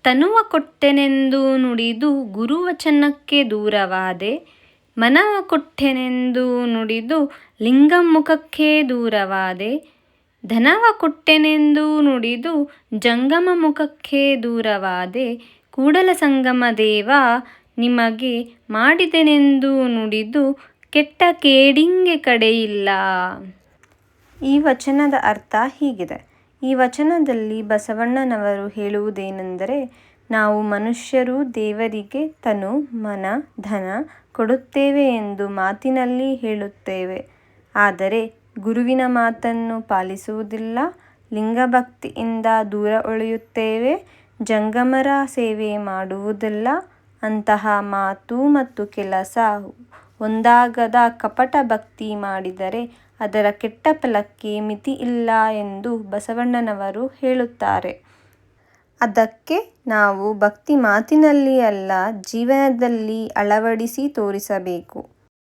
ತನುವ ಕೊಟ್ಟೆನೆಂದು ನುಡಿದು ಗುರುವಚನಕ್ಕೆ ದೂರವಾದೆ. ಮನವ ಕೊಟ್ಟೆನೆಂದು ನುಡಿದು ಲಿಂಗಮುಖಕ್ಕೆ ದೂರವಾದೆ. ಧನವ ಕೊಟ್ಟೆನೆಂದು ನುಡಿದು ಜಂಗಮ ಮುಖಕ್ಕೆ ದೂರವಾದೆ. ಕೂಡಲ ಸಂಗಮ ದೇವ ನಿಮಗೆ ಮಾಡಿದೆನೆಂದು ನುಡಿದು ಕೆಟ್ಟ ಕೇಡಿಂಗೆ ಕಡೆಯಿಲ್ಲ. ಈ ವಚನದ ಅರ್ಥ ಹೀಗಿದೆ. ಈ ವಚನದಲ್ಲಿ ಬಸವಣ್ಣನವರು ಹೇಳುವುದೇನೆಂದರೆ, ನಾವು ಮನುಷ್ಯರು ದೇವರಿಗೆ ತನು, ಮನ, ಧನ ಕೊಡುತ್ತೇವೆ ಎಂದು ಮಾತಿನಲ್ಲಿ ಹೇಳುತ್ತೇವೆ. ಆದರೆ ಗುರುವಿನ ಮಾತನ್ನು ಪಾಲಿಸುವುದಿಲ್ಲ. ಲಿಂಗಭಕ್ತಿಯಿಂದ ದೂರ ಉಳಿಯುತ್ತೇವೆ. ಜಂಗಮರ ಸೇವೆ ಮಾಡುವುದಿಲ್ಲ. ಅಂತಹ ಮಾತು ಮತ್ತು ಕೆಲಸ ಒಂದಾಗದ ಕಪಟ ಭಕ್ತಿ ಮಾಡಿದರೆ ಅದರ ಕೆಟ್ಟ ಫಲಕ್ಕೆ ಮಿತಿ ಇಲ್ಲ ಎಂದು ಬಸವಣ್ಣನವರು ಹೇಳುತ್ತಾರೆ. ಅದಕ್ಕೆ ನಾವು ಭಕ್ತಿ ಮಾತಿನಲ್ಲಿ ಅಲ್ಲ, ಜೀವನದಲ್ಲಿ ಅಳವಡಿಸಿ ತೋರಿಸಬೇಕು.